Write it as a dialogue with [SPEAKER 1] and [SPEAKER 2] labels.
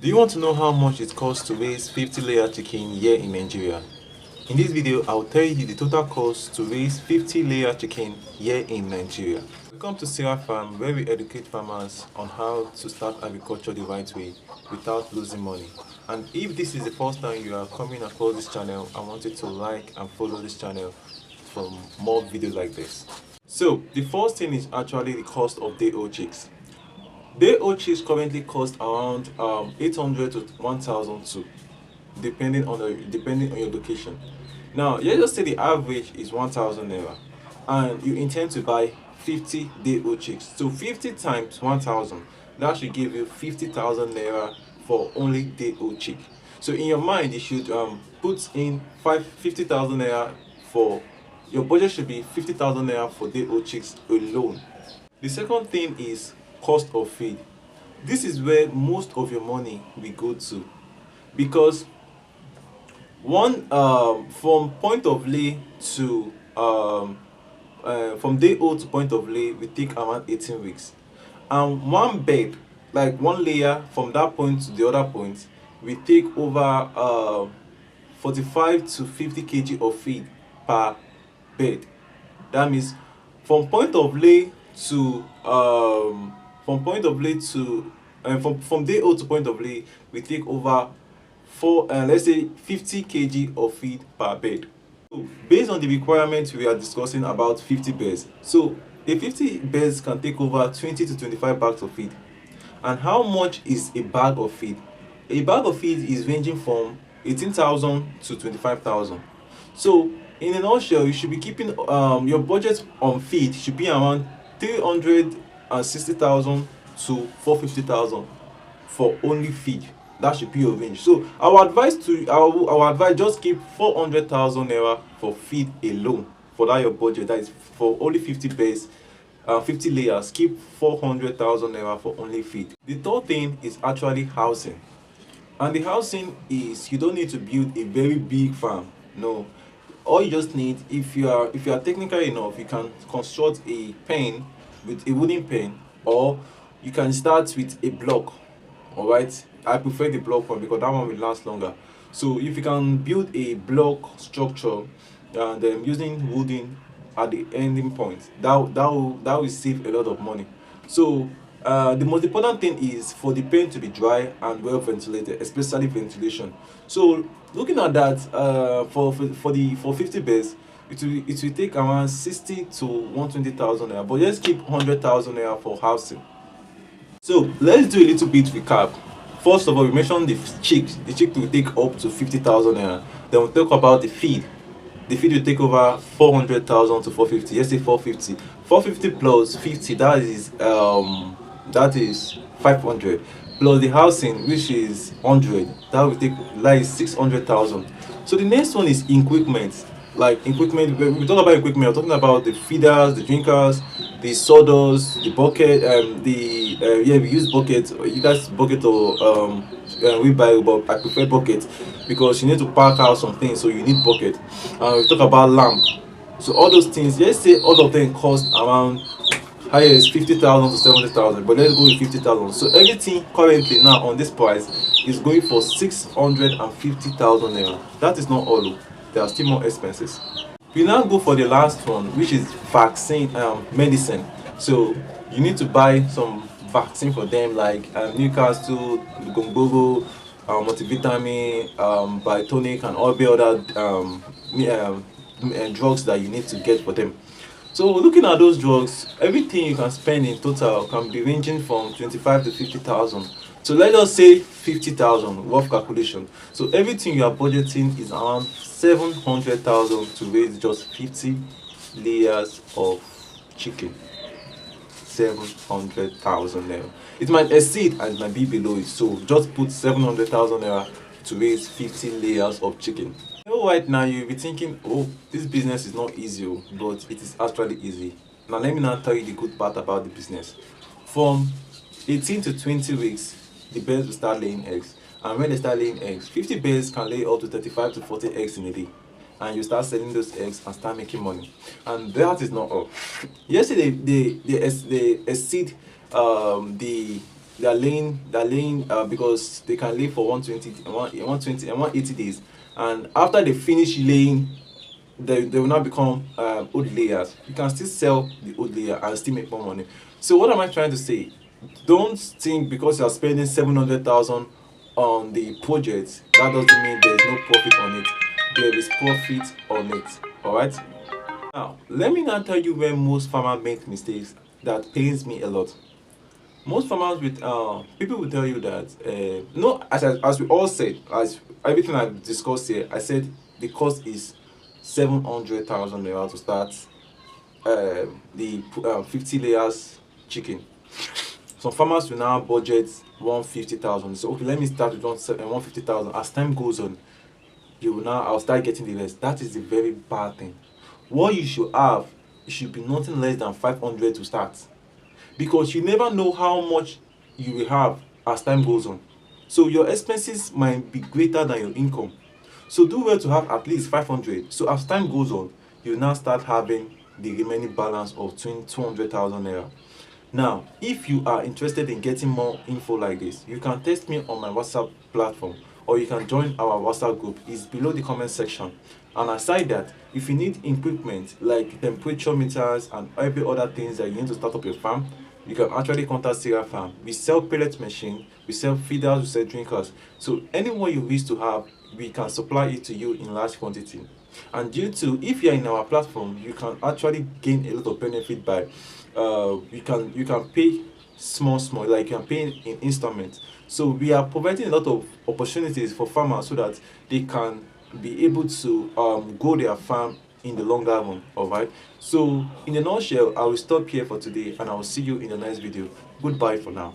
[SPEAKER 1] Do you want to know how much it costs to raise 50 layer chicken here in Nigeria? In this video, I'll tell you the total cost to raise 50 layer chicken here in Nigeria. Welcome to Sirah Farm, where we educate farmers on how to start agriculture the right way without losing money. And if this is the first time you are coming across this channel, I want you to like and follow this channel for more videos like this. So the first thing is actually the cost of day-old chicks. Day-old chicks currently cost around 800 to 1,002, depending on your location. Now, let's just say the average is 1,000 naira, and you intend to buy 50 day-old chicks. So 50 times 1,000, that should give you 50,000 naira for only day-old chick. So in your mind, you should put in 50,000 naira for your budget should be 50,000 naira for day-old chicks alone. The second thing is cost of feed. This is where most of your money will go to, because from point of lay to from day old to point of lay will take around 18 weeks, and one bed, like one layer from that point to the other point, will take over 45 to 50 kg of feed per bed. That means from point of lay to from point of lay to from day old to point of lay, we take over let's say 50 kg of feed per bed. So based on the requirements, we are discussing about 50 beds. So a 50 beds can take over 20 to 25 bags of feed. And how much is a bag of feed? A bag of feed is ranging from 18,000 to 25,000. So in a nutshell, you should be keeping your budget on feed should be around 360,000 to 450,000 for only feed. That should be your range. So our advice just keep 400,000 naira for feed alone. For that your budget, that is for only 50 base, 50 layers. Keep 400,000 naira for only feed. The third thing is actually housing, and the housing is, you don't need to build a very big farm. No, all you just need, if you are technical enough, you can construct a pen with a wooden pen, or you can start with a block. All right, I prefer the block one because that one will last longer. So if you can build a block structure and then using wooden at the ending point, that will save a lot of money. So the most important thing is for the pen to be dry and well ventilated, especially ventilation. So looking at that, for 50 beds, it will take around 60 to 120,000 naira. But let's keep 100,000 naira for housing. So let's do a little bit recap. First of all, we mentioned the chick. The chick will take up to 50,000 naira. Then we'll talk about the feed. The feed will take over 400,000 to 450. Let's say 450. 450 plus 50, that is 500. Plus the housing, which is 100. That will take like 600,000. So the next one is equipment. Like equipment, when we talk about equipment, we're talking about the feeders, the drinkers, the sawdust, the bucket, we use bucket. You guys bucket or wheelbarrow, but I prefer bucket because you need to pack out some things, so you need bucket. We talk about lamp. So all those things, let's say all of them cost around highest 50,000 to 70,000, but let's go with 50,000. So everything currently now on this price is going for 650,000 naira. That is not all. There are still more expenses. We now go for the last one, which is vaccine, medicine. So you need to buy some vaccine for them, like Newcastle, Gombogo, multivitamin, Bitonic, and all the other drugs that you need to get for them. So looking at those drugs, everything you can spend in total can be ranging from 25 to 50,000. So let us say 50,000, rough calculation. So everything you are budgeting is around 700,000 to raise just 50 layers of chicken. 700,000 naira. It might exceed and it might be below it. So just put 700,000 naira to raise 50 layers of chicken. Right now you'll be thinking, oh, this business is not easy, but it is actually easy. Now let me now tell you the good part about the business. From 18 to 20 weeks, the birds will start laying eggs, and when they start laying eggs, 50 birds can lay up to 35 to 40 eggs in a day, and you start selling those eggs and start making money. And that is not all. Yesterday they exceed the they're laying because they can lay for 180 days, and after they finish laying, they will now become old layers. You can still sell the old layer and still make more money. So what am I trying to say? Don't think because you are spending 700,000 on the project, that doesn't mean there is no profit on it. There is profit on it. All right. Now let me now tell you where most farmers make mistakes that pains me a lot. Most farmers with people will tell you that no, as we all said, as everything I've discussed here, I said the cost is 700,000 naira to start the 50 layers chicken. Some farmers will now budget 150,000. So okay, let me start with 150,000. As time goes on, you will now I'll start getting the rest. That is a very bad thing. What you should have, it should be nothing less than 500 to start, because you never know how much you will have as time goes on. So your expenses might be greater than your income. So do well to have at least 500. So as time goes on, you now start having the remaining balance of 200,000 naira. Now, if you are interested in getting more info like this, you can text me on my WhatsApp platform, or you can join our WhatsApp group. It's below the comment section. And aside that, if you need equipment like temperature meters and every other things that you need to start up your farm, you can actually contact Sirah Farm. We sell pellet machine, we sell feeders, we sell drinkers. So anyone you wish to have, we can supply it to you in large quantity. And due to, if you are in our platform, you can actually gain a lot of benefit by you can pay small, like you can pay in installments. So we are providing a lot of opportunities for farmers so that they can be able to grow their farm in the longer run. All right. So in a nutshell, I will stop here for today, and I will see you in the next video. Goodbye for now.